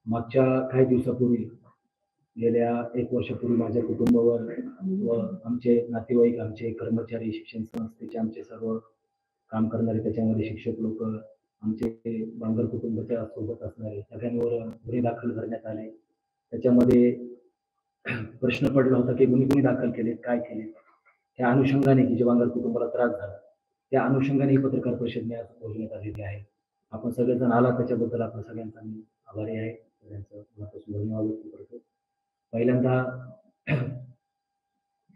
मागच्या काही दिवसापूर्वी गेल्या 1 वर्षापूर्वी माझ्या कुटुंबावर व आमचे नातेवाईक, आमचे कर्मचारी, शिक्षण संस्थेचे आमचे सर्व काम करणारे, त्याच्यामध्ये शिक्षक लोक, आमचे बांगर कुटुंबाच्या सोबत असणारे सगळ्यांवर गुन्हे दाखल करण्यात आले. त्याच्यामध्ये प्रश्न पडला होता की गुन्हे दाखल केले, काय केले. त्या अनुषंगाने की जे बांगर कुटुंबाला त्रास झाला त्या अनुषंगाने ही पत्रकार परिषद आज बोलण्यात आलेली आहे. आपण सगळेजण आला त्याच्याबद्दल आपण सगळ्यांचा मी आभारी आहे. सगळ्यांचं मनापासून धन्यवाद व्यक्त करतो. पहिल्यांदा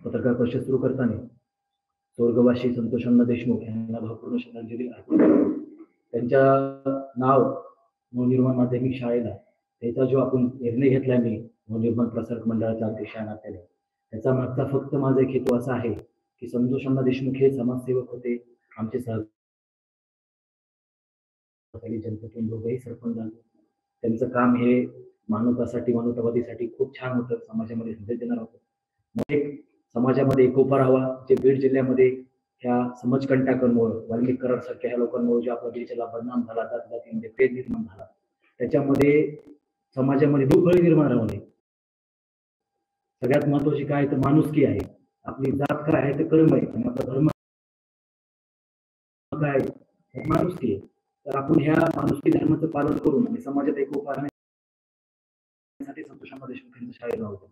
पत्रकार परिषद सुरू करताना स्वर्गवासी संतोषअण्णा देशमुख यांना भावपूर्ण श्रद्धांजली अर्पण करतो. त्यांच्या नाव नवनिर्माण माध्यमिक शाळेला त्याचा जो आपण निर्णय घेतलाय मी नवनिर्माण प्रसारक मंडळाच्या अध्यक्ष या नात्याने, त्याचा मागचा फक्त माझा एक हेतू असा आहे की संतोषअण्णा देशमुख हे समाजसेवक होते, आमचे सहकारी जनतेतून दोघेही सरपंच झाले. त्यांचं काम हे मानवतासाठी, मानवतावादीसाठी खूप छान होतं, समाजामध्ये संदेश देणार होतं. एक समाजामध्ये एकोपा राहावा, जे बीड जिल्ह्यामध्ये ह्या समाजकंटकांमुळे, वाल्मिकी कराड सारख्या ह्या लोकांमुळे जो आपला बीड जिल्हा बदनाम झाला, जातीमध्ये पेद निर्माण झाला, त्याच्यामध्ये समाजामध्ये दुफळी निर्माण राहू नये. सगळ्यात महत्वाची काय तर माणुसकी आहे. आपली जात काय आहे ते कर्म आहे आणि आपला धर्म काय आहे माणुसकी आहे. तर आपण ह्या माणुसकी धर्माचं पालन करून आणि समाजात एकोपा राहण्यासाठी संतोषअण्णा देशमुख यांच्या शाळेला होतो.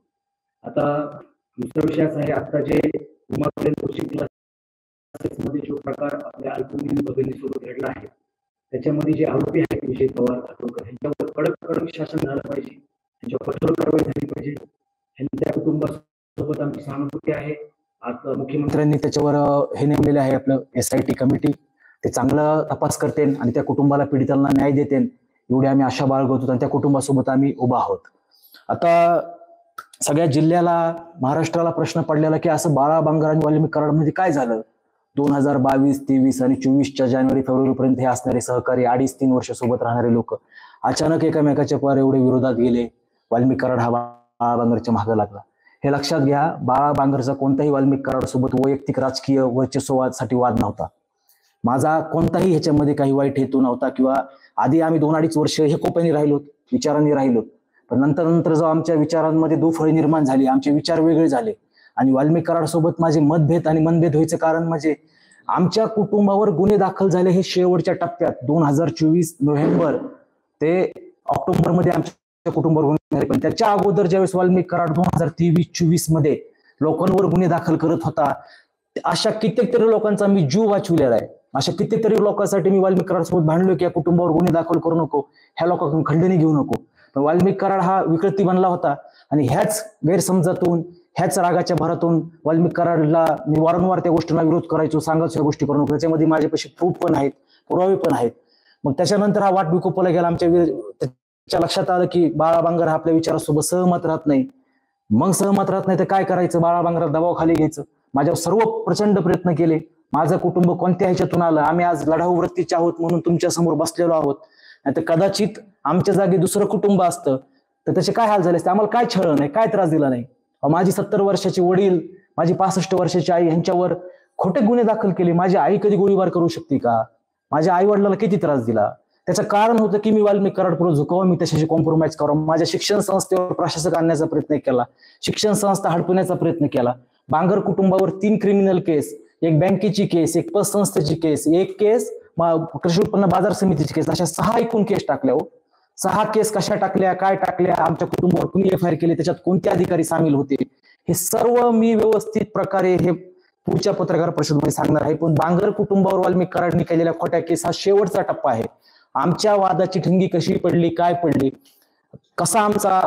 आता दुसरा विषय असा आहे, आता जे उमापर्यंत कोचिंग क्लासेसमध्ये जो प्रकार आपल्या अल्पवयीन भगिनीसोबत घडला आहे, त्याच्यामध्ये जे आरोपी आहेत विजय पवार यांच्यावर कडक शासन झालं पाहिजे, त्यांच्यावर कठोर कारवाई झाली पाहिजे. त्यांच्या कुटुंबासोबत आमची सहानुभूती आहे. आता मुख्यमंत्र्यांनी त्याच्यावर हे नेमलेले आहे आपलं SIT कमिटी, ते चांगला तपास करते आणि त्या कुटुंबाला, पीडितांना न्याय देते, एवढी आम्ही आशा बाळगतो आणि त्या कुटुंबासोबत आम्ही उभा आहोत. आता सगळ्या जिल्ह्याला, महाराष्ट्राला प्रश्न पडलेला की असं बाळा बांगर आणि वाल्मिकी कराडमध्ये काय झालं. 2022, 23 आणि 24च्या जानेवारी फेब्रुवारी पर्यंत हे असणारे सहकारी 2.5-3 वर्ष सोबत राहणारे लोक अचानक एकमेकाच्या पार एवढे विरोधात गेले. वाल्मिकी कराड हा बाळा बांगरच्या मागे लागला. हे लक्षात घ्या, बाळा बांगरचा कोणताही वाल्मिकी कराड सोबत वैयक्तिक राजकीय वर्चस्वासाठी वाद नव्हता. माझा कोणताही ह्याच्यामध्ये काही वाईट हेतू नव्हता, किंवा आधी आम्ही 2-2.5 वर्ष हे कोप्याने राहिलो, विचारांनी राहिलो, पण नंतर जो आमच्या विचारांमध्ये दुफळी निर्माण झाली, आमचे विचार वेगळे झाले आणि वाल्मिकी कराड सोबत माझे मतभेद आणि मनभेद व्हायचं कारण म्हणजे आमच्या कुटुंबावर गुन्हे दाखल झाले हे शेवटच्या टप्प्यात 2024 नोव्हेंबर ते ऑक्टोबर मध्ये आमच्या कुटुंबावर गुन्हे झाले. पण त्याच्या अगोदर ज्यावेळेस वाल्मिकी कराड 2023-24 मध्ये लोकांवर गुन्हे दाखल करत होता, अशा कित्येक तरी लोकांचा मी जीव वाचविलेला आहे. अशा कित्येक तरी लोकांसाठी मी वाल्मिकी कराड सोबत भांडलो की या कुटुंबावर गुन्हे दाखल करू नको, ह्या लोकांकडून खंडणी घेऊ नको. पण वाल्मिकी कराड हा विकृती बनला होता आणि ह्याच गैरसमजातून, ह्याच रागाच्या भरातून वाल्मिकी कराडला मी वारंवार त्या गोष्टींना विरोध करायचो, सांगायचो ह्या गोष्टी करू नको. त्याच्यामध्ये माझ्यापाशी प्रूफ पण आहेत, पुरावे पण आहेत. मग त्याच्यानंतर हा वाट विकोपाला गेला. त्याच्या लक्षात आलं की बाळा बांगर हा आपल्या विचारासोबत सहमत राहत नाही. मग सहमत राहत नाही तर काय करायचं, बाळा बांगराला दबावाखाली घ्यायचं. माझ्यावर सर्व प्रचंड प्रयत्न केले. माझं कुटुंब कोणत्या ह्याच्यातून आलं, आम्ही आज लढाऊ वृत्तीचे आहोत म्हणून तुमच्या समोर बसलेलो आहोत, नाही तर कदाचित आमच्या जागी दुसरं कुटुंब असतं तर त्याचे काय हाल झाले असते. आम्हाला काय छळ नाही, काय त्रास दिला नाही. माझी 70 वर्षाची वडील, माझी 65 वर्षाची आई यांच्यावर खोटे गुन्हे दाखल केले. माझी आई कधी गोळीबार करू शकते का? माझ्या आई वडिलांना किती त्रास दिला. त्याचं कारण होतं की मी वाल्मिकी कराड पुढे झुकावं, मी त्याच्याशी कॉम्प्रोमाइज करावं. माझ्या शिक्षण संस्थेवर प्रशासक आणण्याचा प्रयत्न केला, शिक्षण संस्था हडपण्याचा प्रयत्न केला. बांगर कुटुंबावर 3 क्रिमिनल केस, एक बँकेची केस, एक पतसंस्थेची केस, एक केस कृषी उत्पन्न बाजार समितीची केस, अशा 6 एकूण केस टाकल्या. 6 केस कशा टाकल्या, काय टाकल्या, आमच्या कुटुंबावर कुणी FIR केले, त्याच्यात कोणते अधिकारी सामील होते, हे सर्व मी व्यवस्थित प्रकारे हे पुढच्या पत्रकार परिषदेमध्ये सांगणार आहे. पण बांगर कुटुंबावर वाल्मिकी कराडने केलेल्या खोट्या केस हा शेवटचा टप्पा आहे. आमच्या वादाची ठिणगी कशी पडली, काय पडली, कसा आमचा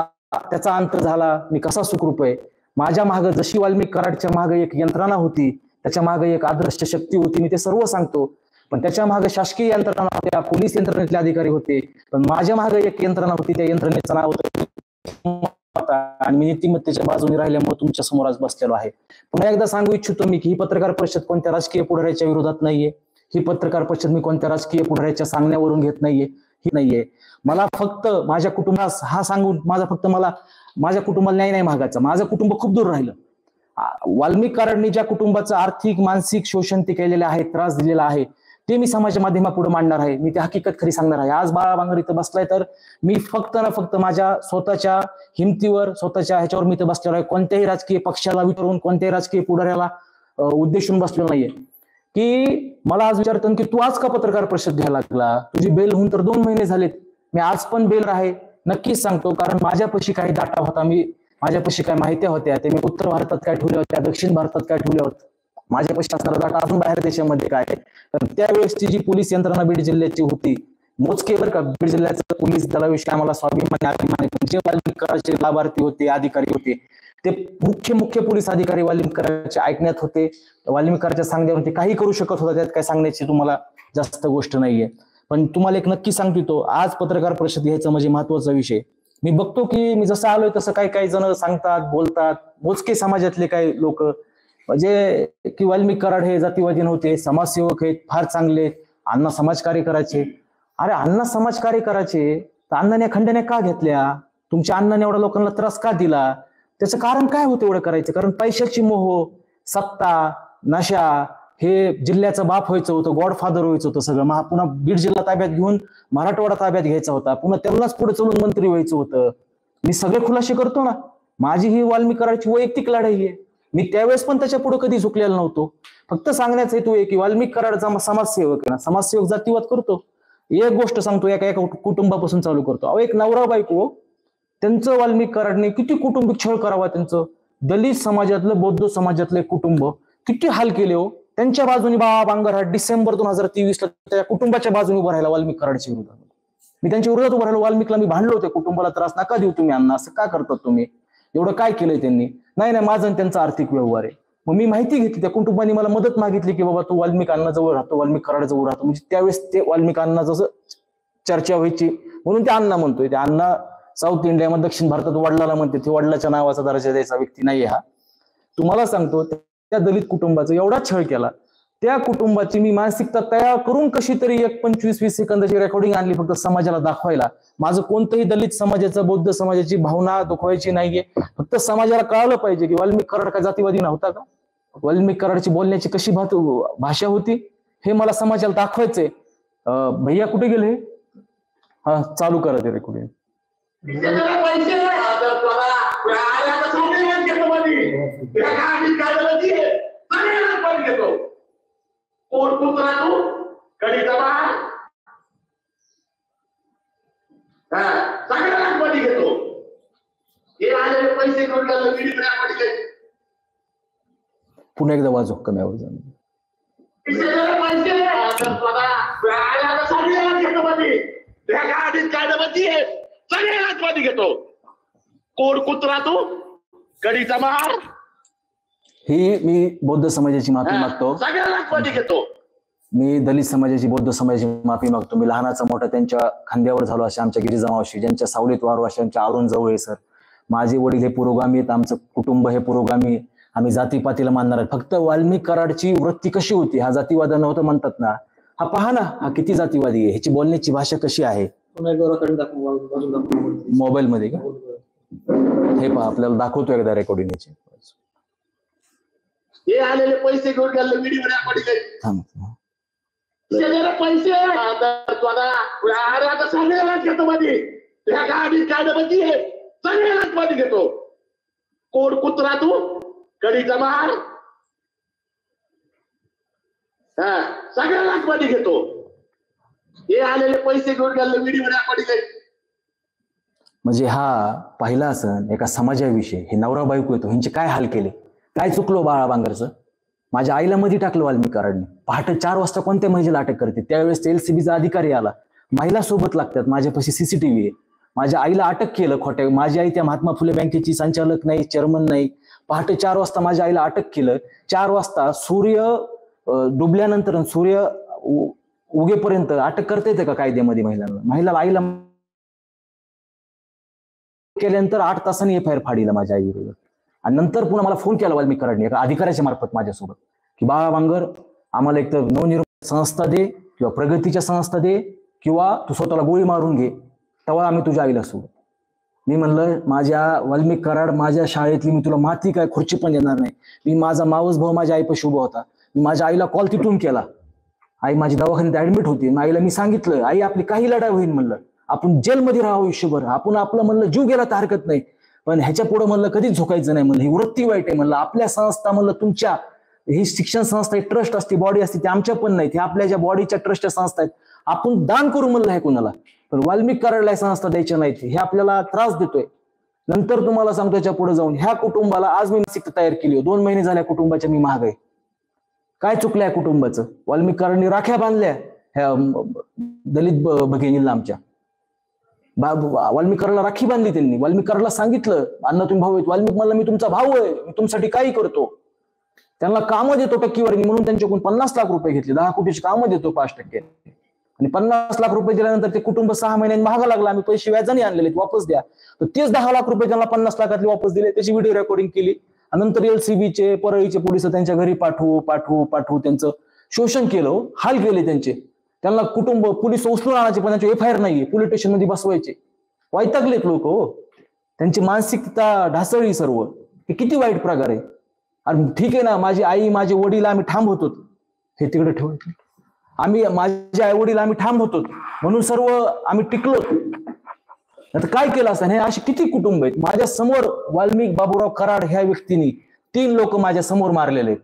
त्याचा अंत झाला, मी कसा सुखरूप आहे. माझ्या मागे जशी वाल्मिकी कराडच्या मागे एक यंत्रणा होती, त्याच्या मागे एक आदर्श शक्ती होती, मी ते सर्व सांगतो. पण त्याच्या मागे शासकीय यंत्रणा होत्या, पोलीस यंत्रणेतले अधिकारी होते, पण माझ्या मागे एक यंत्रणा होती, त्या यंत्रणेचं नाव होतं आणि मी नीतिमत्तेच्या बाजूने राहिल्यामुळे तुमच्या समोर आज बसलेलो आहे. पुन्हा एकदा सांगू इच्छितो मी की ही पत्रकार परिषद कोणत्या राजकीय पुढाऱ्याच्या विरोधात नाहीये. ही पत्रकार परिषद मी कोणत्या राजकीय पुढाऱ्याच्या सांगण्यावरून घेत नाहीये, ही नाहीये. मला फक्त माझ्या कुटुंबास हा सांगून माझ्या कुटुंबाला न्याय नाही मागायचा. माझं कुटुंब खूप दूर राहिलं. वाल्मिकी कराडनी ज्या कुटुंबाचं आर्थिक मानसिक शोषण ते केलेलं आहे, त्रास दिलेला आहे, ते मी समाजाच्या माध्यमापुढे मांडणार आहे, मी ती हकीकत खरी सांगणार आहे. आज बाळा बांगर इथं बसलाय तर मी फक्त ना फक्त माझ्या स्वतःच्या हिमतीवर, स्वतःच्या ह्याच्यावर मी इथं बसलेलो आहे. कोणत्याही राजकीय पक्षाला विचारून, कोणत्याही राजकीय पुढाऱ्याला उद्देशून बसलेलो नाहीये. की मला आज विचारतात की तू आज का पत्रकार परिषद घ्यायला लागला, तुझी बेल होऊन तर 2 महिने झालेत. मी आज पण बेल आहे नक्कीच सांगतो, कारण माझ्यापाशी काही डाटा होता, माझ्यापाशी काय माहिती होत्या, ते मी उत्तर भारतात काय ठेवल्या होत्या, दक्षिण भारतात काय ठेवल्या होत्या, माझ्यापाशी असणारा डाटा अजून बाहेर देशामध्ये काय आहे. तर त्यावेळेसची जी पोलीस यंत्रणा बीड जिल्ह्याची होती, मोजके बरं का, बीड जिल्ह्याचं पोलीस दलाविषयी आम्हाला स्वाभिमान आहे. जे वाल्मिक कराडचे लाभार्थी होते, अधिकारी होते, ते मुख्य पोलीस अधिकारी वाल्मिक कराडचे ऐकण्यात होते, वाल्मिक कराडच्या सांगण्यावरती काही करू शकत होता. त्यात काय सांगण्याची तुम्हाला जास्त गोष्ट नाहीये. पण तुम्हाला एक नक्की सांगतो, आज पत्रकार परिषद घ्यायचा म्हणजे महत्वाचा विषय. मी बघतो की मी जसं आलोय तसं काही जण सांगतात, बोलतात, मोजके समाजातले काही लोक, म्हणजे की वाल्मिक कराड हे जातीवादी नव्हते, समाजसेवक आहेत, फार चांगले, अण्णा समाजकार्य करायचे. अरे अण्णा समाजकार्य करायचे तर अण्णाने खंडण्या का घेतल्या, तुमच्या अण्णाने एवढ्या लोकांना त्रास का दिला, त्याचं कारण काय होतं एवढं करायचं? कारण पैशाची मोह, सत्ता, नशा, हे जिल्ह्याचा बाप व्हायचं होतं, गॉडफादर व्हायचं होतं सगळं. पुन्हा बीड जिल्हा ताब्यात घेऊन मराठवाडा ताब्यात घ्यायचा होता, पुन्हा त्यांनाच पुढे चलून मंत्री व्हायचं होतं. मी सगळे खुलासे करतो ना, माझी ही वाल्मिक कराडची वैयक्तिक लढाई आहे. मी त्यावेळेस पण त्याच्या पुढे कधी झुकलेला नव्हतो. फक्त सांगण्याचा हेतू आहे की वाल्मिक कराडचा समाजसेवक आहे ना, समाजसेवक जातीवाद करतो. एक गोष्ट सांगतो, एका कुटुंबापासून चालू करतो. अहो, एक नवरा बायको, त्यांचं वाल्मिक कराडने किती कुटुंबिक छळ करावा, त्यांचं दलित समाजातलं, बौद्ध समाजातलं कुटुंब किती हाल केले हो. त्यांच्या बाजूने बाळा बांगर हा डिसेंबर 2023 त्या कुटुंबाच्या बाजूने उभं राहिला वाल्मिक कराडच्या विरोधात. मी त्यांच्या विरोधात उभं राहिलो. वाल्मिकला मी भांडलो होते, कुटुंबाला त्रास नका देऊ तुम्ही, अण्णा असं का करतात तुम्ही, एवढं काय केलंय त्यांनी. नाही माझं आणि त्यांचा आर्थिक व्यवहार आहे. मग मी माहिती घेतली, त्या कुटुंबाने मला मदत मागितली की बाबा तू वाल्मिक अण्णा जवळ राहतो, वाल्मिक कराड जवळ राहतो. म्हणजे त्यावेळेस ते वाल्मिक अण्णा जसं चर्चा व्हायची म्हणून ते अण्णा म्हणतोय. ते अण्णा साऊथ इंडियामध्ये दक्षिण भारतात वडिलाला म्हणते, ते वडिलाच्या नावाचा दर्जा द्यायचा व्यक्ती नाहीये हा. तुम्हाला सांगतो, त्या दलित कुटुंबाचा एवढा छळ केला, त्या कुटुंबाची मी मानसिकता तयार करून कशी तरी एक 25-20 सेकंदाची रेकॉर्डिंग आणली, फक्त समाजाला दाखवायला. माझं कोणतंही दलित समाजाचं, बौद्ध समाजाची भावना दुखवायची नाहीये, फक्त समाजाला कळालं पाहिजे की वाल्मिक कराड का जातीवादी नव्हता का, वाल्मिक कराडची बोलण्याची कशी भाषा होती, हे मला समाजाला दाखवायचंय. भैया कुठे गेले? हा, चालू करा ते रेकॉर्डिंग. घेतो हे आलेले पैसे पुन्हा एकदा वाजव कमी आवाज. घेतो कोण कुत्रा तू कडीचा मार. ही मी बौद्ध समाजाची माफी मागतो, सगळ्या घेतो. मी दलित समाजाची, बौद्ध समाजाची माफी मागतो. मी लहानाचा मोठा त्यांच्या खांद्यावर झालो, असे आमच्या गिरिजा मावशी, ज्यांच्या सावलीत वारू असे आमच्या अरुण जवळ सर. माझे वडील हे पुरोगामी आहेत, आमचं कुटुंब हे पुरोगामी, आम्ही जातीपातीला मानणार आहे. फक्त वाल्मिक कराडची वृत्ती कशी होती, हा जातीवाद नव्हतं म्हणतात ना, हा पहा ना, हा किती जातीवादी आहे, ह्याची बोलण्याची भाषा कशी आहे. मोबाईल मध्ये का हे पहा, आपल्याला दाखवतो एकदा रेकॉर्डिंग याची. हे आलेले पैसे घेऊन गेले व्हिडिओ रेकॉर्डिंग पैसे आता सगळ्याला घेतो मध्ये त्या गाडीत काढण्यामध्ये सगळ्यालाच मध्ये घेतो. कोण कुत्रा तू कडीचा मार. हा, सगळ्यालाच मध्ये घेतो. हे आलेले पैसे घेऊन गेले व्हिडिओ रेकॉर्डिंग. म्हणजे हा पहिला असं एका समाजाविषयी, हे नवरा बायको येतो, ह्यांचे काय हाल केले, काय चुकलो बाळा बांगरचं. माझ्या आईला मध्ये टाकलं वाल्मिक कराडने. पहाटे 4 वाजता कोणत्या महिलेला अटक करते, त्यावेळेस एलसीबीचा अधिकारी आला, महिला सोबत लागतात, माझ्यापाशी सीसीटीव्ही आहे. माझ्या आईला अटक केलं खोट्या. माझी आई त्या महात्मा फुले बँकेची संचालक नाही, चेअरमन नाही. पहाटे 4 वाजता माझ्या आईला अटक केलं. 4 वाजता सूर्य डुबल्यानंतर, सूर्य उगेपर्यंत अटक करता येते का कायद्यामध्ये महिलाला? आईला केल्यानंतर 8 तासांनी एफआयआर फाडीला माझ्या आई विरोधात. आणि नंतर पुन्हा मला फोन केला वाल्मिक कराडने एका अधिकाऱ्याच्या मार्फत माझ्यासोबत की बाळा बांगर, आम्हाला एक तर नवनिर्माण संस्था दे किंवा प्रगतीच्या संस्था दे किंवा तू स्वतःला गोळी मारून घे, तेव्हा आम्ही तुझ्या आईला सोडू. मी म्हणलं, माझ्या वाल्मिक कराड, माझ्या शाळेतली मी तुला माती काय खुर्ची पण देणार नाही. मी माझा मावस भाऊ माझ्या आईपाशी उभा होता, मी माझ्या आईला कॉल तिथून केला आई माझी दवाखान्यात ऍडमिट होती. आईला मी सांगितलं, आई आपली काही लढाई होईल म्हणलं, आपण जेलमध्ये राहावं आयुष्यभर, आपण आपलं म्हणलं जीव गेला तर हरकत नाही, पण ह्याच्या पुढे म्हणलं कधीच झुकायचं नाही म्हणलं, ही वृत्ती वाईट आहे म्हणलं. आपल्या संस्था म्हणलं तुमच्या ही शिक्षण संस्था ट्रस्ट असते, बॉडी असते, ते आमच्या पण नाही, ते आपल्या ज्या बॉडीच्या ट्रस्टच्या संस्था आहेत, आपण दान करू म्हणलं आहे कुणाला, पण वाल्मिक कराडला संस्था द्यायच्या नाहीत, हे आपल्याला त्रास देतोय. नंतर तुम्हाला सांगतो याच्या पुढे जाऊन ह्या कुटुंबाला आज मी मानसिकता तयार केली. 2 महिने झाल्या कुटुंबाच्या मी महाग आहे. काय चुकलंय कुटुंबाचं? वाल्मिक कराडनी राख्या बांधल्या ह्या दलित भगिनीला आमच्या. वाल्मिक कराडला राखी बांधली त्यांनी. वाल्मिक कराडला सांगितलं, अण्णा तुम्ही भाऊ आहेत. वाल्मिक म्हणला मी तुमचा भाऊ आहे, मी तुमच्यासाठी काही करतो. त्यांना कामं देतो टक्केवारी म्हणून त्यांच्याकडून 50 लाख रुपये घेतले. 10 कोटीची कामं देतो 5% आणि 50 लाख रुपये दिल्यानंतर ते कुटुंब 6 महिन्यांनी महागा लागला. आम्ही पैसे व्याजाने आणलेले वापस द्या. तर तेच 10 लाख रुपये त्यांना 50 लाखातले वापस दिले. त्याची व्हिडिओ रेकॉर्डिंग केली आणि नंतर LCBचे परळीचे पोलिस त्यांच्या घरी पाठवू त्यांचं शोषण केलं, हाल केले त्यांचे. त्यांना कुटुंब पोलीस उचलून आणायचे, पण त्यांचे FIR नाहीये, पोलीस स्टेशन मध्ये बसवायचे. वैतागलेत लोक हो. त्यांची मानसिकता ढासळली सर्व. हे किती वाईट प्रकार आहे. आणि ठीक आहे ना, माझी आई माझे वडील आम्ही ठाम होतो, हे तिकडे ठेवायचं, आम्ही माझे आई वडील आम्ही ठाम होतो म्हणून सर्व आम्ही टिकलो. आता काय केलं असतं? हे असे किती कुटुंब आहेत माझ्या समोर. वाल्मिक बाबूराव कराड ह्या व्यक्तीने 3 लोक माझ्या समोर मारलेले आहेत.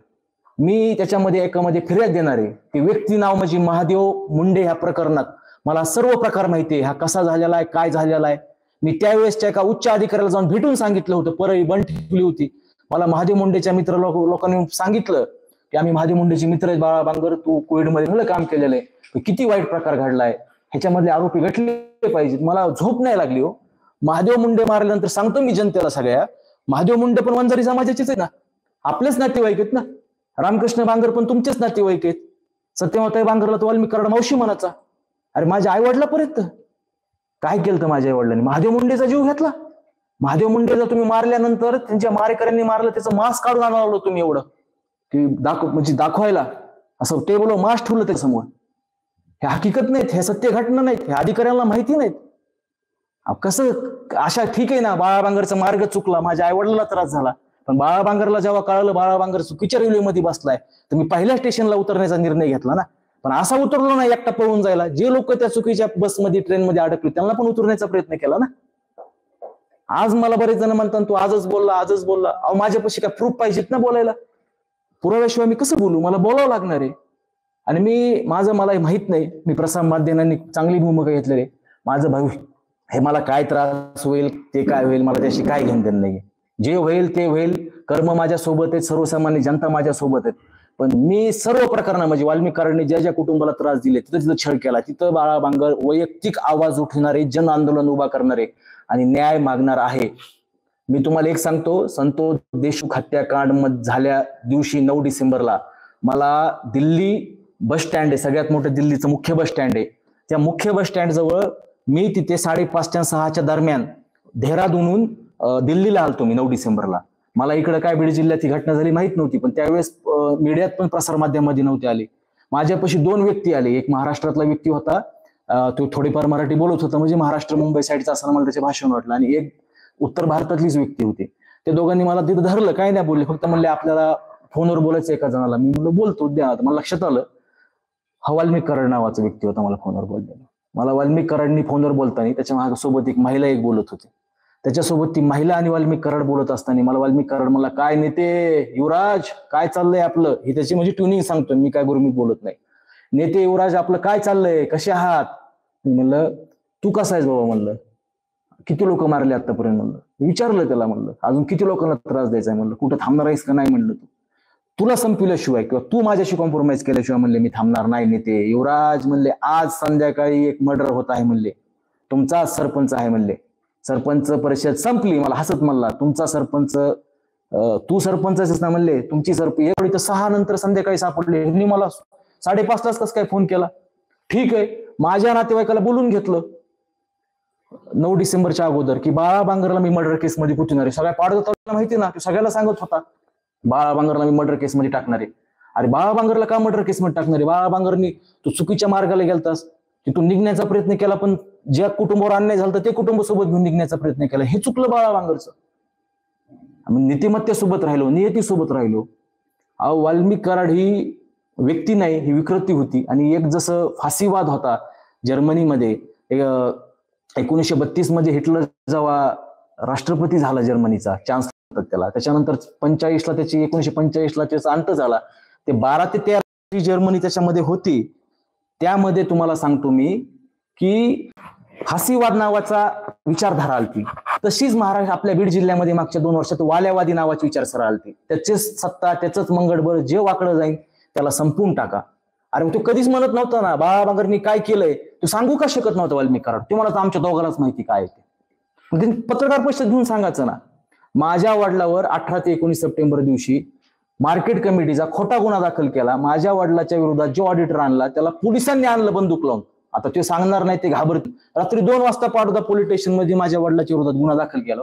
मी त्याच्यामध्ये एकामध्ये फिर्याद देणार आहे. ते व्यक्ती नाव म्हणजे महादेव मुंडे. ह्या प्रकरणात मला सर्व प्रकार माहिती आहे, हा कसा झालेला आहे, काय झालेला आहे. मी त्यावेळेसच्या एका उच्च अधिकाऱ्याला जाऊन भेटून सांगितलं होतं. परळी बंद ठेवली होती. मला महादेव मुंडेच्या मित्र लोकांनी सांगितलं की आम्ही महादेव मुंडेचे मित्र आहेत, बाळा बांगर तू कोविडमध्ये मला काम केलेलं आहे, किती वाईट प्रकार घडलाय, ह्याच्यामधले आरोपी भेटले पाहिजेत. मला झोप नाही लागली हो. महादेव मुंडे मारल्यानंतर सांगतो मी जनतेला सगळ्या, महादेव मुंडे पण वंजारी समाजाचेच आहेत ना, आपलेच नातेवाईक आहेत ना. रामकृष्ण बांगर पण तुमचेच नातेवाईक आहेत. सत्यमाताई बांगरला तो वाल्मिक कराड मावशी म्हणायचा. अरे माझ्या आई वडिलापर्यंत काय केलं तर माझ्या आई वडिलांनी? महादेव मुंडेचा जीव घेतला. महादेव मुंडेला तुम्ही मारल्यानंतर त्यांच्या मारेकऱ्यांनी मारलं, त्याचं मास्क काढून आणावं तुम्ही एवढं की म्हणजे दाखवायला, असं टेबलवर मास्क ठेवलं त्यासमोर. हे हकीकत नाहीत, हे सत्य घटना नाहीत, हे अधिकाऱ्यांना माहिती नाहीत. कसं अशा ठीक आहे ना, बाळा बांगरचा मार्ग चुकला, माझ्या आई वडिलांना त्रास झाला, पण बाळा बांगरला जेव्हा कळलं बाळा बांगर चुकीच्या रेल्वेमध्ये बसलाय, तर मी पहिल्या स्टेशनला उतरण्याचा निर्णय घेतला ना. पण असा उतरलो ना एकटा पळून जायला. जे लोक त्या चुकीच्या बसमध्ये ट्रेनमध्ये अडकले त्यांना पण उतरण्याचा प्रयत्न केला ना. आज मला बरेच जण म्हणतात तू आजच बोलला. अहो माझ्यापाशी काय प्रूफ पाहिजेत ना बोलायला. पुराव्याशिवाय मी कसं बोलू? मला बोलावं लागणार आहे. आणि मला माहित नाही, मी प्रसार माध्यमांनी चांगली भूमिका घेतलेली. माझं भविष्य हे मला काय त्रास होईल ते काय होईल मला त्याशी काय घेणं देणं नाही. जे होईल ते होईल. कर्म माझ्या सोबत आहेत, सर्वसामान्य जनता माझ्या सोबत आहेत. पण मी सर्व प्रकरणं म्हणजे वाल्मिक कराडने ज्या कुटुंबाला त्रास दिले तिथं छळ केला, तिथं बाळा बांगर वैयक्तिक आवाज उठवणारे, जन आंदोलन उभा करणारे आणि न्याय मागणार आहे. मी तुम्हाला एक सांगतो, संतोष देशमुख हत्याकांड झाल्या दिवशी 9 डिसेंबरला मला दिल्ली बस स्टँड आहे, सगळ्यात मोठं दिल्लीचं मुख्य बस स्टँड आहे, त्या मुख्य बस स्टँड जवळ मी तिथे 5:30 ते 6 दरम्यान देहरादूनहून दिल्लीला आलतो मी 9 डिसेंबरला. मला इकडे काय बीड जिल्ह्यात ही घटना झाली माहित नव्हती, पण त्यावेळेस मीडियात पण प्रसार माध्यमामध्ये नव्हते आले. माझ्यापाशी 2 व्यक्ती आले. एक महाराष्ट्रातला व्यक्ती होता, तो थोडीफार मराठी बोलत होता, म्हणजे महाराष्ट्र मुंबई साईडचा असताना मला त्याचे भाषण वाटलं. आणि एक उत्तर भारतातलीच व्यक्ती होती. त्या दोघांनी मला तिथं धरलं, काय नाही बोलले, फक्त म्हणले आपल्याला फोनवर बोलायचं एका जणाला. मी म्हणलं बोलतो द्या. मला लक्षात आलं हा वाल्मिक कराड नावाचा व्यक्ती होता मला फोनवर बोललेला. मला वाल्मिक कराडनी फोनवर बोलताना त्याच्या माझ्यासोबत एक महिला बोलत होती. त्याच्यासोबत ती महिला आणि वाल्मिक कराड बोलत असताना मला वाल्मिक कराड मला काय नेते युवराज काय चाललंय आपलं, ही त्याची म्हणजे ट्युनिंग सांगतोय मी, काय गुरु मी बोलत नाही. नेते युवराज आपलं काय चाललंय, कसे आहात? म्हणलं तू कसा आहेस बाबा, म्हणलं किती लोक मारले आतापर्यंत, म्हणलं विचारलं त्याला, म्हणलं अजून किती लोकांना त्रास द्यायचा आहे, म्हणलं कुठं थांबणार आहेस का नाही, म्हणलं तुला संपल्याशिवाय किंवा तू माझ्याशी कॉम्प्रोमाइज केल्याशिवाय म्हणले मी थांबणार नाही नेते युवराज. म्हणले आज संध्याकाळी एक मर्डर होत आहे, म्हणले तुमचा सरपंच आहे, म्हणले सरपंच परिषद संपली. मला हसत म्हणला तुमचा सरपंच, तू सरपंच ना, म्हणले तुमची सरपंच 6 नंतर संध्याकाळी सापडले. ह्यांनी मला 5:30 तास कसं काय फोन केला. ठीक आहे, माझ्या नातेवाईकाला बोलून घेतलं 9 डिसेंबरच्या अगोदर की बाळा बांगरला मी मर्डर केस मध्ये कुठणार आहे. सगळ्या पाडत माहिती ना, तो सगळ्याला सांगत होता बाळा बांगरला मी मर्डर केस मध्ये टाकणार आहे. अरे बाळा बांगरला का मर्डर केस मध्ये टाकणार आहे? बाळा बांगरनी तू चुकीच्या मार्गाला गेलतास, तिथून निघण्याचा प्रयत्न केला, पण ज्या कुटुंबावर अन्याय झाला ते कुटुंब सोबत घेऊन निघण्याचा प्रयत्न केला. हे चुकलं बाळा बांगरचं. आम्ही नीतिमत्तेसोबत राहिलो, नियतीसोबत राहिलो. वाल्मिक कराड ही व्यक्ती नाही, ही विकृती होती. आणि एक जसं फाशीवाद होता जर्मनीमध्ये 1932 मध्ये हिटलर जेव्हा राष्ट्रपती झाला जर्मनीचा, चान्स त्याला, त्याच्यानंतर 45ला त्याची 1945ला त्याचा अंत झाला. ते 12 ते 13 जर्मनी त्याच्यामध्ये होती. त्यामध्ये तुम्हाला सांगतो मी की फाशीवाद नावाचा विचारधारा आलती. तशीच महाराष्ट्र आपल्या बीड जिल्ह्यामध्ये मागच्या 2 वर्षात वाल्यावादी नावाची विचारधारा आलती. त्याचेच सत्ता, त्याचंच मंगळबळ, जे वाकडं जाईल त्याला संपवून टाका. अरे तू कधीच म्हणत नव्हता ना बाळा बांगरनी काय केलंय, तू सांगू का शकत नव्हतं वाल्मिक कराड? तुम्हाला तर आमच्या दोघांनाच माहिती काय ते. पत्रकार परिषद घेऊन सांगायचं ना. माझ्या वडिलावर 18 ते 19 सप्टेंबर दिवशी मार्केट कमिटीचा खोटा गुन्हा दाखल केला. माझ्या वडिलाच्या विरोधात जो ऑडिटर आणला त्याला पोलिसांनी आणलं बंदूक लावून. आता ते सांगणार नाही, ते घाबरते. रात्री 2 वाजता पाडोदा पोलीस स्टेशन मध्ये माझ्या वडिलाच्या विरोधात गुन्हा दाखल केला.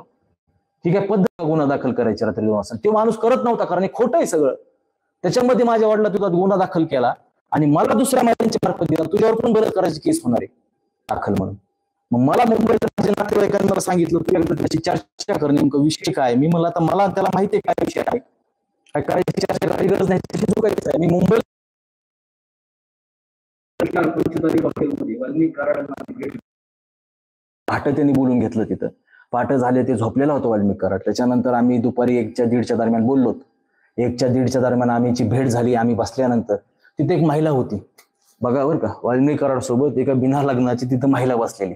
ठीक आहे, पद्धत गुन्हा दाखल करायची रात्री 2 वाजता. ते माणूस करत नव्हता, कारण हे खोटं आहे सगळं. त्याच्यामध्ये माझ्या वडिला विरोधात गुन्हा दाखल केला आणि मला दुसऱ्या महिलांच्या मार्फत दिला, तुझ्यावर पण बरं करायची केस होणार आहे दाखल म्हणून. मग मला मुंबईत माझ्या नातेवाईकांनी मला सांगितलं तू त्याची चर्चा कर, नेमकं विषय काय. मी म्हणलं आता मला त्याला माहिती आहे काय विषय आहे, काय करायची चर्चा करायची गरज नाही, आहे. मी मुंबईत पहाटे त्यांनी बोलून घेतलं तिथं. पहाटे झाले, ते झोपलेला होता वाल्मिक कराड. त्याच्यानंतर आम्ही दुपारी 1च्या-1:30च्या दरम्यान बोललो. 1च्या-1:30च्या दरम्यान आमची भेट झाली. आम्ही बसल्यानंतर तिथे एक महिला होती बघा बरं का, वाल्मिक कराड सोबत एका बिना लग्नाची तिथं महिला बसलेली.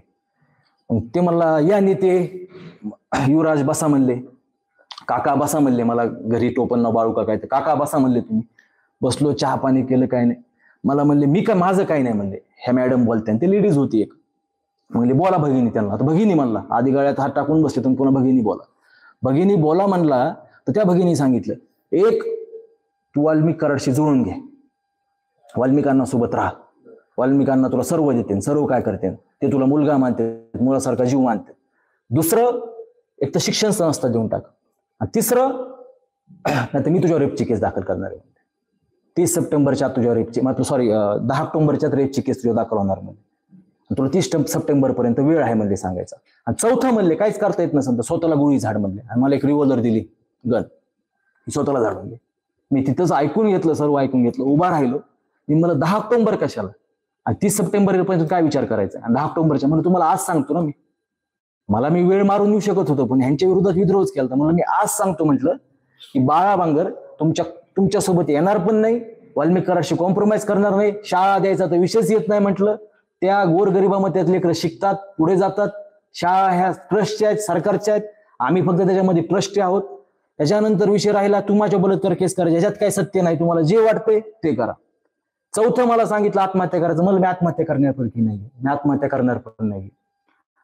ते मला या नेते युवराज बसा म्हणले, काका बसा म्हणले. मला घरी टोपण नाव बाळू काका, काका बसा म्हणले. तुम्ही बसलो, चहा पाणी केलं, काय नाही. मला म्हणले मी काय, माझं काही नाही म्हणले. ह्या मॅडम बोलते, ते लेडीज होती एक. म्हणले बोला भगिनी त्यांना. आता भगिनी म्हणला, आधी गळ्यात हात टाकून बसले, तुम्ही पुन्हा भगिनी बोला. भगिनी बोला म्हणला तर त्या भगिनी सांगितलं, एक तू वाल्मिक कराडशी जुळून घे, वाल्मिकांना सोबत राहा, वाल्मिकांना तुला सर्व देते, सर्व काय करते ते तुला मुलगा मानते, मुलासारखा जीव मानते. दुसरं, एक तर शिक्षण संस्था देऊन टाक. आणि तिसरं, नाही तर मी तुझ्यावर रेपची केस दाखल करणार आहे. 30 सप्टेंबरच्या तुझ्यावर रेपची, मात्र सॉरी 10 ऑक्टोबरच्या रेपची केस तुझ्यावर दाखल होणार म्हणजे. तुला 30 सप्टेंबर पर्यंत वेळ आहे म्हणजे सांगायचा. आणि चौथा म्हणले काहीच करता येत नसेल तर स्वतःला गोळी झाड म्हणले. आणि मला एक रिव्हॉल्वर दिली गन, स्वतःला झाड म्हणले. मी तिथंच ऐकून घेतलं, सर्व ऐकून घेतलं, उभा राहिलो. मी मला 10 ऑक्टोबर कशाला आणि 30 सप्टेंबर पर्यंत काय विचार करायचा, आणि 10 ऑक्टोबरच्या म्हणून तुम्हाला आज सांगतो ना. मला मी वेळ मारून येऊ शकत होतो, पण ह्यांच्या विरोधात विद्रोह केला. म्हणून मी आज सांगतो म्हटलं की बाळा बांगर तुमच्यासोबत येणार पण नाही, वाल्मिक कराडशी कॉम्प्रोमाइज करणार नाही, शाळा द्यायचा तर विषयच येत नाही म्हटलं. त्या गोरगरिबामध्ये लेकरं शिकतात, पुढे जातात. शाळा ह्या ट्रस्टच्या आहेत, सरकारच्या आहेत. आम्ही फक्त त्याच्यामध्ये ट्रस्टी आहोत. त्याच्यानंतर विषय राहिला तुम्हाला बलात्कार केस करायचे, याच्यात काही सत्य नाही, तुम्हाला जे वाटतंय ते करा. चौथं मला सांगितलं आत्महत्या करायचं. मला मी आत्महत्या करण्यापैकी नाही, मी आत्महत्या करणार पण नाही.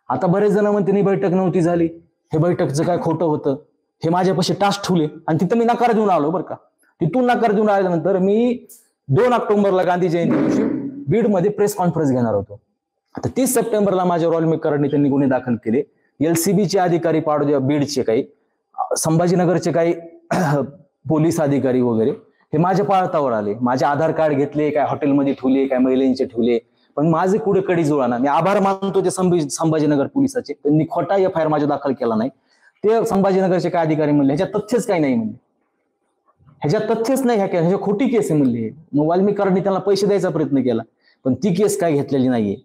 आता बरेच जण म्हणते नाही बैठक नव्हती झाली, हे बैठकचं काय खोटं होतं, हे माझ्यापाशी टास्क ठेवले. आणि तिथं मी नकार देऊन आलो बरं का. तिथून नकार देऊन आल्यानंतर मी 2 ऑक्टोबरला गांधी जयंती दिवशी बीडमध्ये प्रेस कॉन्फरन्स घेणार होतो. आता 30 सप्टेंबरला माझ्या वाल्मिक कराडने त्यांनी गुन्हे दाखल केले. LCBचे अधिकारी, पाडोद्या बीडचे काही, संभाजीनगरचे काही पोलीस अधिकारी वगैरे हे माझ्या पाळतावर आले. माझे आधार कार्ड घेतले, काय हॉटेलमध्ये ठेवले, काय महिलांचे ठेवले, पण माझे कुठे कडी जुळाना. मी आभार मानतो ते संभाजीनगर पोलिसाचे, त्यांनी खोटा FIR माझ्या दाखल केला नाही. ते संभाजीनगरचे काय अधिकारी म्हणले ह्याच्यात तथ्यच काही नाही, म्हणले ह्याच्यात तथ्यच नाही, ह्याच्या खोटी केस आहे म्हणले. मग वाल्मिक कराडने त्यांना पैसे द्यायचा प्रयत्न केला, पण ती केस काय घेतलेली नाहीये.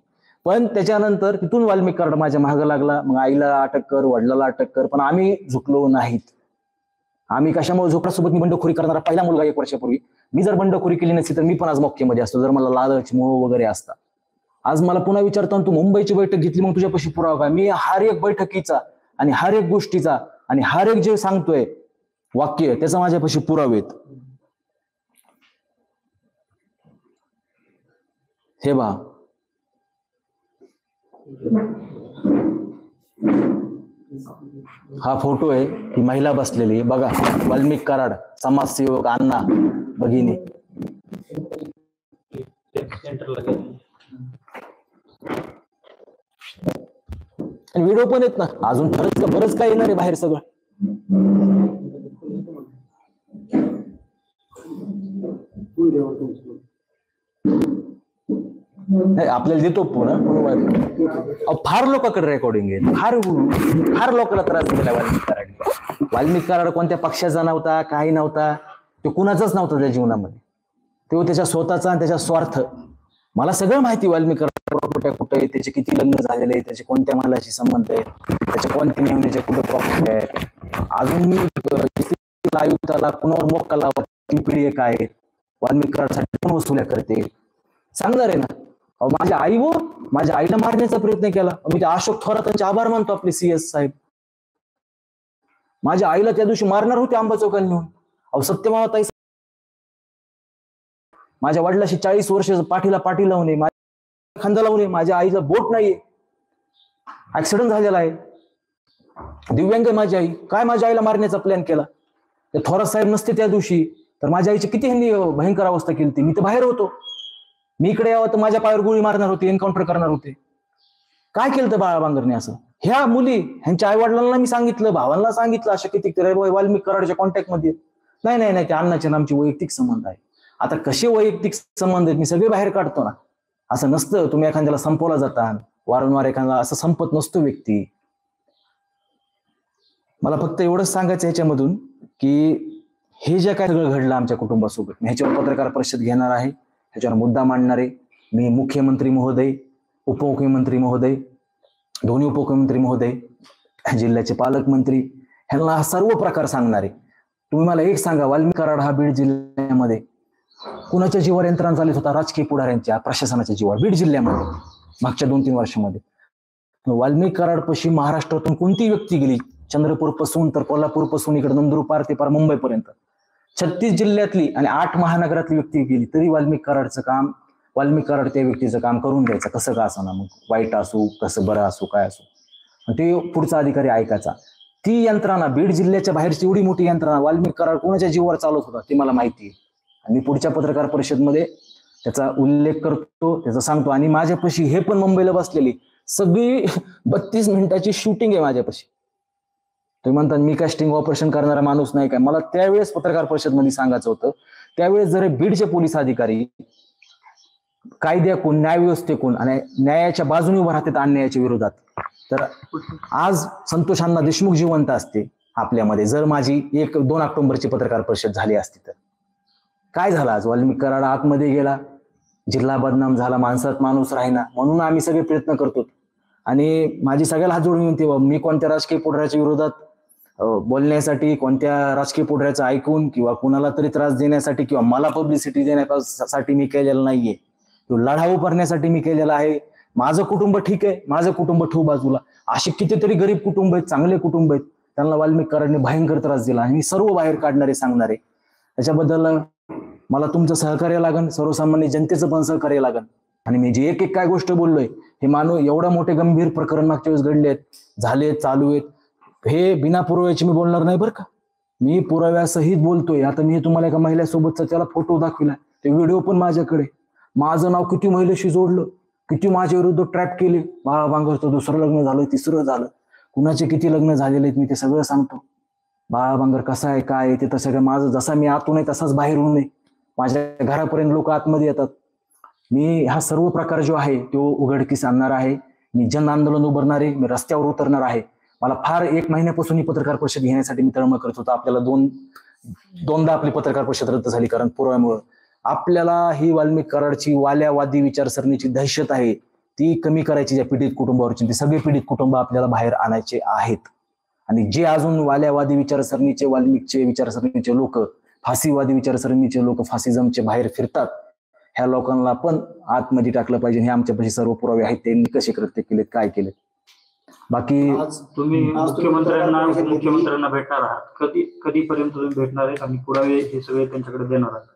पण त्याच्यानंतर तिथून वाल्मिक कराड माझ्या मागं लागला. मग आईला अटक कर, वडिलाला अटक कर, पण आम्ही झुकलो नाहीत. आम्ही कशामुळे झोपडासोबत मी बंडखोरी करणारा पहिला मुलगा 1 वर्षापूर्वी. मी जर बंडखोरी केली नसती तर मी पण आज मॉक्केमध्ये असतो, जर मला लालच मोह वगैरे असता. आज मला पुन्हा विचारतो तू मुंबईची बैठक घेतली, मग तुझ्यापाशी पुरावा काय? मी हर एक बैठकीचा आणि हर एक गोष्टीचा आणि हर एक जे सांगतोय वाक्य त्याचा माझ्यापाशी पुरावेत. हे बा, हा फोटो आहे, ही महिला बसलेली बघा, वाल्मिक कराड, समाजसेवक, अण्णा, भगिनी. आणि व्हिडिओ पण येत ना, अजून बरंच काय येणार आहे बाहेर सगळं. आपल्याला देतो पुन्हा. फार लोकांकडे रेकॉर्डिंग आहे, फार लोकांना त्रास दिला वाल्मिक कराड. वाल्मिक कराड कोणत्या पक्षाचा नव्हता, काही नव्हता, तो कुणाचाच नव्हता त्या जीवनामध्ये. तो त्याच्या स्वतःचा आणि त्याच्या स्वार्थ. मला सगळं माहिती वाल्मिक प्रॉपर्टी कुठे आहे, त्याचे किती लग्न झालेले आहे, त्याचे कोणत्या मालाशी संबंध आहे, त्याच्या कोणत्या नियमाचे कुठे प्रॉपर्टी आहे. अजून मी आयुक्ताला कुणावर मोक्का लावा, पिढी आहे काय, वाल्मिक कराडसाठी पण वसुल्या करते सांगणार आहे ना. माझ्या आई माझ्या आईला मारण्याचा प्रयत्न केला. मी त्या अशोक थोरातांचे आभार मानतो, आपले CS साहेब. माझ्या आईला त्या दिवशी मारणार होते आंबा चौकात नेऊन. सत्यमावताई माझ्या वडिलाशी 40 वर्ष पाठीला पाठी लावणे, माझ्या खांदा लावणे, माझ्या आईला बोट नाहीये, ऍक्सिडेंट झालेला आहे, दिव्यांग आहे माझी आई. काय माझ्या आईला मारण्याचा प्लॅन केला? ते थोरात साहेब नसते त्या दिवशी तर माझ्या आईची किती ह्यांनी भयंकर अवस्था केली होती. मी तर बाहेर होतो, मी इकडे यावं तर माझ्या पायावर गोळी मारणार होते, एन्काउंटर करणार होते. काय केलं तर बाळा बांगरने असं? ह्या मुली ह्यांच्या आई वडिलांना मी सांगितलं, भावांना सांगितलं, अशा किती वाल्मिक कराडच्या कॉन्टॅक्ट मध्ये नाही त्या अण्णाच्या नामची वैयक्तिक संबंध आहे. आता कसे वैयक्तिक संबंध आहेत मी सगळे बाहेर काढतो ना. असं नसतं तुम्ही एखाद्याला संपवला जाता वारंवार, एखादा असं संपत नसतो व्यक्ती. मला फक्त एवढंच सांगायचं ह्याच्यामधून की हे जे काय सगळं घडलं आमच्या कुटुंबासोबत, मी ह्याच्यावर पत्रकार परिषद घेणार आहे, ह्याच्यावर मुद्दा मांडणार आहे. मी मुख्यमंत्री महोदय, उपमुख्यमंत्री महोदय, दोन्ही उपमुख्यमंत्री महोदय, जिल्ह्याचे पालकमंत्री ह्यांना हा सर्व प्रकार सांगणार आहे. तुम्ही मला एक सांगा, वाल्मिक कराड हा बीड जिल्ह्यामध्ये कुणाच्या जीवावर यंत्रणा चालत होता? राजकीय पुढाऱ्यांच्या, प्रशासनाच्या जीवावर बीड जिल्ह्यामध्ये मागच्या 2-3 वर्षामध्ये. वाल्मिक कराडपाशी महाराष्ट्रातून कोणती व्यक्ती गेली, चंद्रपूर पासून तर कोल्हापूर पासून इकडे नंदुरबार ते पार मुंबईपर्यंत 36 जिल्ह्यातली आणि 8 महानगरातली व्यक्ती गेली, तरी वाल्मिक कराड त्या व्यक्तीचं काम करून द्यायचं, कसं का असं ना, मग वाईट असू कसं बरं असू काय असू, ते पुढचा अधिकारी ऐकायचा. ती यंत्रणा बीड जिल्ह्याच्या बाहेरची एवढी मोठी यंत्रणा वाल्मिक कराड कोणाच्या जीवावर चालत होता ते मला माहिती आहे. आणि मी पुढच्या पत्रकार परिषदमध्ये त्याचा उल्लेख करतो, त्याचा सांगतो. आणि माझ्यापाशी हे पण मुंबईला बसलेली सगळी 32 मिनिटाची शूटिंग आहे माझ्यापाशी. तुम्ही म्हणता मी काय स्टिंग ऑपरेशन करणारा माणूस नाही काय, मला त्यावेळेस पत्रकार परिषदमध्ये सांगायचं होतं. त्यावेळेस जर बीडचे पोलीस अधिकारी कायद्याकून, न्यायव्यवस्थेकून आणि न्यायाच्या बाजूने उभं राहतात अन्यायाच्या विरोधात, तर आज संतोष अण्णा देशमुख जिवंत असते आपल्यामध्ये. जर माझी 1-2 ऑक्टोबरची पत्रकार परिषद झाली असती तर काय झालं? आज वाल्मिक कराड आतमध्ये गेला, जिल्हा बदनाम झाला, माणसात माणूस राहिना. म्हणून आम्ही सगळे प्रयत्न करतो. आणि माझी सगळ्याला हात जोडून विनंती, मी कोणत्या राजकीय पुढाऱ्याच्या विरोधात बोलण्यासाठी, कोणत्या राजकीय पुढाऱ्याचं ऐकून किंवा कुणाला तरी त्रास देण्यासाठी किंवा मला पब्लिसिटी देण्यासाठी मी केलेलं नाहीये. तो लढा उभारण्यासाठी मी केलेला आहे. माझं कुटुंब ठीक आहे, माझं कुटुंब ठेवू बाजूला. असे कितीतरी गरीब कुटुंब आहेत, चांगले कुटुंब आहेत, त्यांना वाल्मिक कराडने भयंकर त्रास दिला आणि मी सर्व बाहेर काढणारे सांगणारे. त्याच्याबद्दल मला तुमचं सहकार्य लागन, सर्वसामान्य जनतेचं पण सहकार्य लागन. आणि मी जे एक काय गोष्ट बोललोय, हे एवढं मोठे गंभीर प्रकरण मागच्या वेळेस घडले आहेत, झाले, चालू आहेत, हे बिना पुराव्याचे मी बोलणार नाही बरं का. मी पुराव्यासहित बोलतोय. आता मी तुम्हाला एका महिलेसोबतचा त्याला फोटो दाखविला, ते व्हिडिओ पण माझ्याकडे. माझं नाव किती महिलेशी जोडलं, किती माझ्या विरुद्ध ट्रॅप केले. बाळा बांगरचं 2रं लग्न झालं, 3रं झालं, कुणाचे किती लग्न झालेले आहेत मी ते सगळं सांगतो. बाळा बांगर कसा आहे काय आहे ते तर सगळं माझं, जसा मी आतून आहे तसाच बाहेरून आहे. माझ्या घरापर्यंत लोक आतमध्ये येतात. मी हा सर्व प्रकार जो आहे तो उघडकीस आणणार आहे. मी जन आंदोलन उभारणार आहे, मी रस्त्यावर उतरणार आहे. मला फार 1 महिन्यापासून ही पत्रकार परिषद घेण्यासाठी मी तळमळ करत होतो. आपल्याला दोनदा आपली पत्रकार परिषद रद्द झाली कारण पुराव्यामुळे. आपल्याला ही वाल्मिक कराडची वाल्यावादी विचारसरणीची दहशत आहे ती कमी करायची, ज्या पीडित कुटुंबावरची, ते सगळे पीडित कुटुंब आपल्याला बाहेर आणायचे आहेत. आणि जे अजून वाल्यावादी विचारसरणीचे, वाल्मिकचे विचारसरणीचे लोक, फाशीवादी विचारसरणीचे लोक फासिझमचे बाहेर फिरतात, ह्या लोकांना पण आतमध्ये टाकलं पाहिजे. हे आमच्यापाशी सर्व पुरावे आहेत, त्यांनी कसे कृत्य केलेत, काय केलेत. बाकी तुम्ही मुख्यमंत्र्यांना भेटणार आहात, कधीपर्यंत तुम्ही भेटणार आहेत आणि पुरावे हे सगळे त्यांच्याकडे देणार आहात?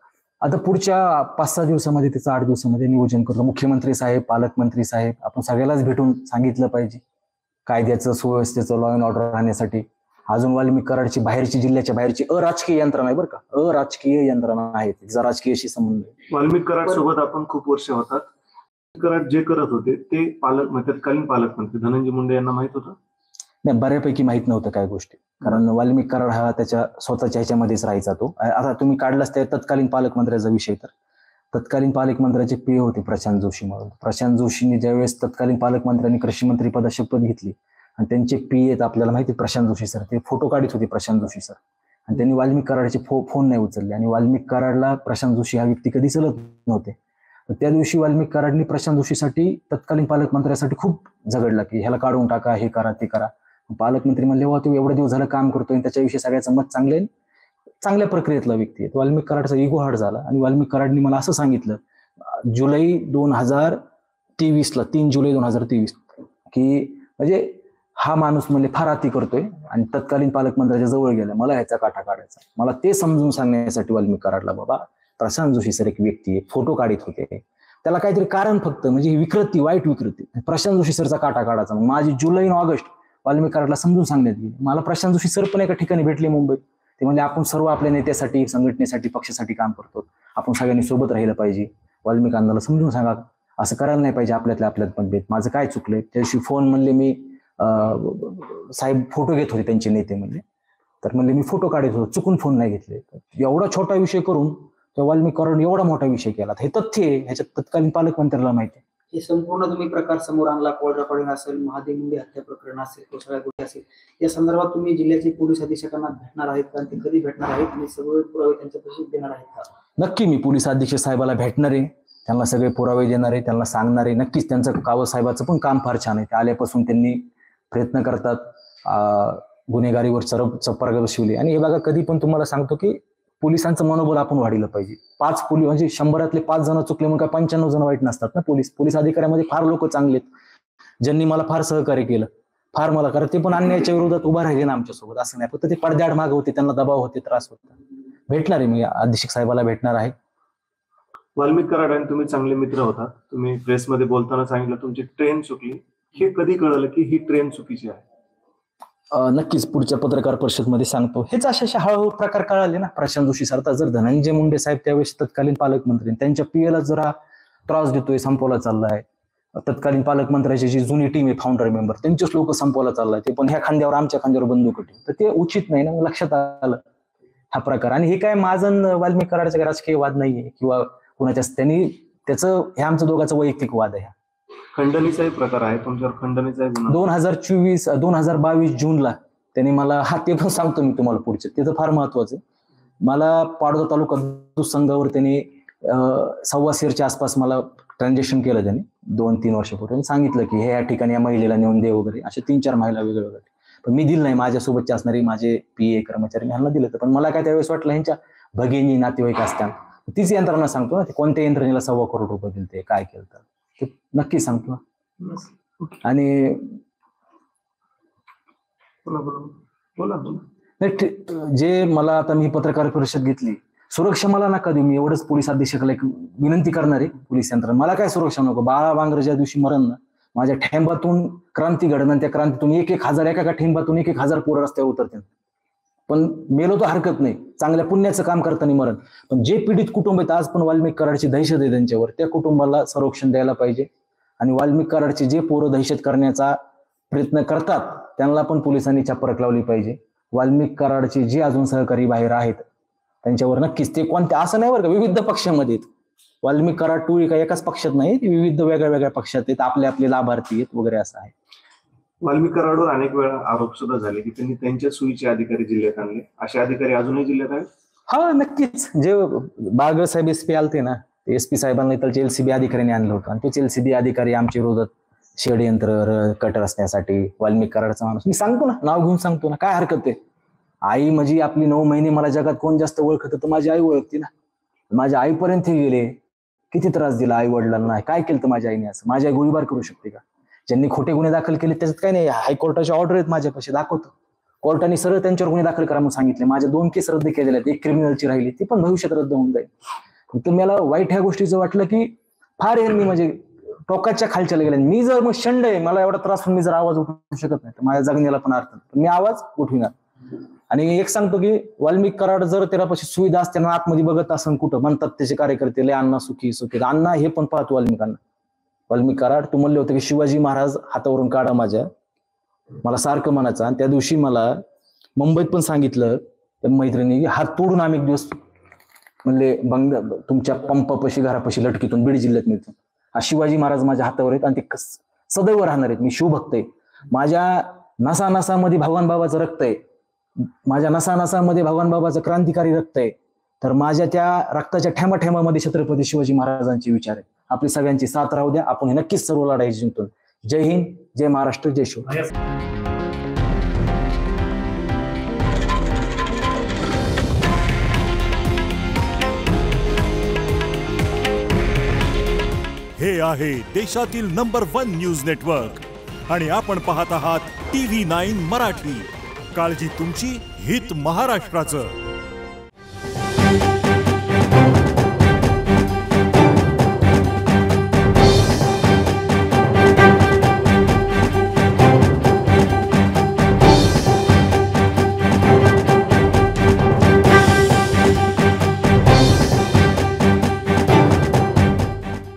आता पुढच्या 5-6 दिवसामध्ये, त्याचं 8 दिवसामध्ये नियोजन करतो. मुख्यमंत्री साहेब, पालकमंत्री साहेब, आपण सगळ्यालाच भेटून सांगितलं पाहिजे कायद्याचं, सुव्यवस्थेचं, लॉ अँड ऑर्डर राहण्यासाठी. अजून वाल्मिक कराडची बाहेरची, जिल्ह्याच्या बाहेरची अराजकीय यंत्रणा आहे बरं का, अराजकीय यंत्रणा आहे, तिचा राजकीयशी संबंध आहे. वाल्मिक कराड सोबत आपण खूप वर्ष होतात. कराड जे करत होते ते तत्कालीन पालकमंत्री धनंजय मुंडे यांना माहित होतं? नाही, बऱ्यापैकी माहित नव्हतं काय गोष्टी, कारण वाल्मिक कराड हा त्याच्या स्वतःच्या ह्याच्यामध्येच राहायचा. तो आता तुम्ही काढलाच त्या तत्कालीन पालकमंत्र्याचा विषय, तर तत्कालीन पालकमंत्र्याचे PA होते प्रशांत जोशी म्हणून. प्रशांत जोशींनी ज्यावेळेस तत्कालीन पालकमंत्र्यांनी कृषी मंत्री पदा शपथ घेतली आणि त्यांचे PA आपल्याला माहिती प्रशांत जोशी सर, ते फोटो काढत होते प्रशांत जोशी सर. आणि त्यांनी वाल्मिक कराडचे फोन नाही उचलले आणि वाल्मिक कराडला प्रशांत जोशी हा व्यक्ती कधी चलत नव्हते. तर त्या दिवशी वाल्मिक कराडनी प्रशांत जोशीसाठी तत्कालीन पालकमंत्र्यासाठी खूप झगडला की ह्याला काढून टाका, हे करा ते करा. पालकमंत्री म्हणले वा तू एवढे दिवस झालं काम करतोय त्याच्याविषयी सगळ्याचं मत चांगल्या प्रक्रियेतला व्यक्ती आहे. वाल्मिक कराडचा इगो हार्ट झाला आणि वाल्मिक कराडनी मला असं सांगितलं जुलै 2023ला 3 जुलै 2023 की म्हणजे हा माणूस म्हणजे फार अति करतोय आणि तत्कालीन पालकमंत्र्याच्या जवळ गेला, मला ह्याचा काटा काढायचा. मला ते समजून सांगण्यासाठी वाल्मिक कराडला बाबा प्रशांत जोशी सर एक व्यक्ती आहे, फोटो काढत होते, त्याला काहीतरी कारण फक्त म्हणजे ही विकृती, वाईट विकृती, प्रशांत जोशी सरचा काटा काढायचा. माझी जुलै आणि ऑगस्ट वाल्मिक कराडला समजून सांगण्यात गेली. मला प्रशांत जोशी सर पण एका ठिकाणी भेटले मुंबईत. ते म्हणजे आपण सर्व आपल्या नेत्यासाठी, संघटनेसाठी, पक्षासाठी काम करतो, आपण सगळ्यांनी सोबत राहिलं पाहिजे. वाल्मिक अण्णाला समजून सांगा असं करायला नाही पाहिजे, आपल्यात पण माझं काय चुकलंय. त्या दिवशी फोन म्हणले मी साहेब फोटो घेत होते त्यांचे नेते म्हणले, तर म्हणले मी फोटो काढत होतो, चुकून फोन नाही घेतले. एवढा छोटा विषय करून त्या वाल्मिक कराड एवढा मोठा विषय केला. हे तथ्य आहे, ह्याच्यात तत्कालीन पालकमंत्र्याला माहिती आहे. हे संपूर्ण तुम्ही प्रकार समोर आणला, कॉल रेकॉर्डिंग असेल, महादेव मुंडे हत्या प्रकरण असेल, तो सगळ्या गोष्टी असेल, या संदर्भात तुम्ही जिल्ह्याचे पोलीस अधीक्षकांना भेटणार आहेत का? ते कधी भेटणार आहेत आणि सगळे पुरावे त्यांच्यापाशी देणार आहेत का? नक्की मी पोलीस अधीक्षक साहेबाला भेटणार आहे, त्यांना सगळे पुरावे देणार आहे, त्यांना सांगणार आहे. नक्कीच त्यांचं कावत साहेबाचं पण काम फार छान आहे. ते आल्यापासून त्यांनी प्रयत्न करतात, गुन्हेगारीवर चपराक बसवली. आणि हे बघा कधी पण तुम्हाला सांगतो की पोलिसांचं मनोबल आपण वाढलं पाहिजे. 5 पोलीस म्हणजे 100 5 जण चुकले म्हणून काय 95 जण वाईट नसतात ना. पोलीस अधिकाऱ्यामध्ये फार लोक चांगले आहेत, ज्यांनी मला फार सहकार्य केलं, फार मला कारण ते पण अन्यायाच्या विरोधात उभा राहिले ना आमच्यासोबत. असं नाही फक्त ते पडद्याआड मागे होते, त्यांना दबाव होते, त्रास होता. भेटणार आहे मी, अधीक्षक साहेबाला भेटणार आहे. वाल्मिक कराड आणि तुम्ही चांगले मित्र होता. तुम्ही प्रेसमध्ये बोलताना सांगितलं तुमची ट्रेन चुकली. हे कधी कळलं की ही ट्रेन चुकीची आहे? नक्कीच पुढच्या पत्रकार परिषदमध्ये सांगतो. हेच अशा हळूहळू प्रकार कळाले ना. प्रशांत जोशी सरता जर धनंजय मुंडे साहेब त्यावेळेस तत्कालीन पालकमंत्री, त्यांच्या पीएला जरा त्रास देतोय, संपवला चाललाय. तत्कालीन पालकमंत्र्याची जी जुनी टीम आहे, फाउंडर मेंबर, त्यांचेच लोक संपवला चाललाय. ते पण ह्या खांद्यावर आमच्या खांद्यावर बंदूक ठेवून, तर ते उचित नाही ना. लक्षात आलं हा प्रकार. आणि हे काय माझं वाल्मिक कराडचा राजकीय वाद नाहीये किंवा कुणाच्या, त्यांनी त्याचं हे आमचं दोघांचं वैयक्तिक वाद आहे. खंडणीचाही प्रकार आहे तुमच्यावर, खंडणीचा 2022 जूनला त्यांनी मला, ते पण सांगतो मी तुम्हाला पुढचे, ते तर फार महत्वाचं. मला पाडोदा तालुका दूध संघावर त्यांनी 1.25 शेअरच्या आसपास मला ट्रान्झॅक्शन केलं त्यांनी 2-3 वर्षापूर्वी. सांगितलं की हे या ठिकाणी या महिलेला नेऊन दे वगैरे, असे 3-4 महिला वेगवेगळ्या. पण मी दिलं नाही. माझ्यासोबतचे असणारे माझे PA कर्मचारी ह्यांना दिलं होतं. पण मला काय त्यावेळेस वाटलं ह्यांच्या भगिनी नातेवाईक असतात, तीच यंत्रणा सांगतो ना, ते कोणत्या यंत्रणेला 1.25 करोड रुपये दिले, ते काय केलं ते नक्की सांगतो. आणि जे मला आता मी पत्रकार परिषद घेतली, सुरक्षा मला नका देऊ. मी एवढंच पोलीस अधीक्षकाला एक विनंती करणार आहे, पोलीस यंत्रणा मला काय सुरक्षा नको. बाळा बांगर ज्या दिवशी मरण ना, माझ्या ठेंबातून क्रांती घडणं, त्या क्रांतीतून 1,000 एका ठेंबातून 1,000 पोरं रस्त्यावर उतरतील. पण मेलो तर हरकत नाही, चांगल्या पुण्याचं काम करताना मरण. पण जे पीडित कुटुंब आहेत, आज पण वाल्मिक कराडची दहशत आहे त्यांच्यावर, त्या कुटुंबाला संरक्षण द्यायला पाहिजे. आणि वाल्मिक कराडचे जे पोरं दहशत करण्याचा प्रयत्न करतात त्यांना पण पोलिसांनी चपराक लावली पाहिजे. वाल्मिक कराडचे जे अजून सहकारी बाहेर आहेत त्यांच्यावर नक्कीच, ते कोणत्या असं नाही बरं का, विविध पक्षामध्ये आहेत. वाल्मिक कराड टोळी काही एकाच पक्षात नाही, विविध वेगळ्या पक्षात आहेत, आपले लाभार्थी आहेत वगैरे असं आहे. वाल्मिक कराडवर अनेक वेळा आरोप सुद्धा झाले की त्यांनी त्यांच्या सोयीचे अधिकारी जिल्ह्यात आणले. असे अधिकारी अजूनही जिल्ह्यात आहेत? हा नक्कीच. जे बाळगळ साहेब SP आलते ना, SP साहेबांना इथलचे LCB अधिकाऱ्यांनी आणलं होतं. आणि तेच LCB अधिकारी आमच्या विरोधात षडयंत्र कट रचण्यासाठी, वाल्मिक कराडचा माणूस, मी सांगतो ना, नाव घेऊन सांगतो ना, काय हरकत आहे. आई म्हणजे आपली 9 महिने मला जगात कोण जास्त ओळखत तर माझी आई ओळखती ना. माझ्या आईपर्यंत गेले, किती त्रास दिला आई वडिलांना, काय केलं तर माझ्या आईने असं. माझी आई गोळीबार करू शकते का? ज्यांनी खोटे गुन्हे दाखल केले त्याच्यात काय नाही, हायकोर्टाचे ऑर्डर आहेत माझ्यापाशी, दाखवतो. कोर्टाने सरळ त्यांच्यावर गुन्हे दाखल करा म्हणून सांगितले. माझ्या 2 केस रद्द केलेल्या आहेत, 1 क्रिमिनलची राहिली, ती पण भविष्यात रद्द होऊन जाईल. तर मला वाईट ह्या गोष्टीचं वाटलं की फार यांनी म्हणजे टोकाच्या खालच्या गेल्या. मी जर मग शंड आहे, मला एवढा त्रास होऊन मी जर आवाज उठवू शकत नाही तर माझ्या जगण्याला पण अर्थ नाही, मी आवाज उठविणार. आणि एक सांगतो की वाल्मिक कराड जर त्यापाशी सुविधा असते ना, आतमध्ये बघत असन कुठं, म्हणतात त्याचे कार्यकर्ते लय अण्णा सुखी अण्णा, हे पण पाहतो वाल्मिक कराड. तू म्हणले होते की शिवाजी महाराज हातावरून काढा माझ्या, मला सारखं म्हणायचं. आणि त्या दिवशी मला मुंबईत पण सांगितलं त्या मैत्रिणी, हात तोडून आम्ही एक दिवस म्हणले तुमच्या पंपापाशी घरापाशी लटकीतून बीड जिल्ह्यात मिळतो. हा शिवाजी महाराज माझ्या हातावर आहेत आणि ते सदैव राहणार आहेत. मी शिवभक्त आहे, माझ्या नसामध्ये भगवान बाबाचं रक्त आहे. माझ्या नसानसामध्ये भगवान बाबाचं क्रांतिकारी रक्त आहे, तर माझ्या त्या रक्ताच्या ठेमाठेमामध्ये छत्रपती शिवाजी महाराजांचे विचार आहेत. आपली सगळ्यांची साथ राहू द्या, आपण हे नक्कीच सर्व लढाई जिंकतो. जय हिंद, जय महाराष्ट्र, जय शिव. हे आहे देशातील नंबर 1 न्यूज नेटवर्क आणि आपण पाहत आहात TV9 मराठी. काळजी तुमची, हित महाराष्ट्राचं.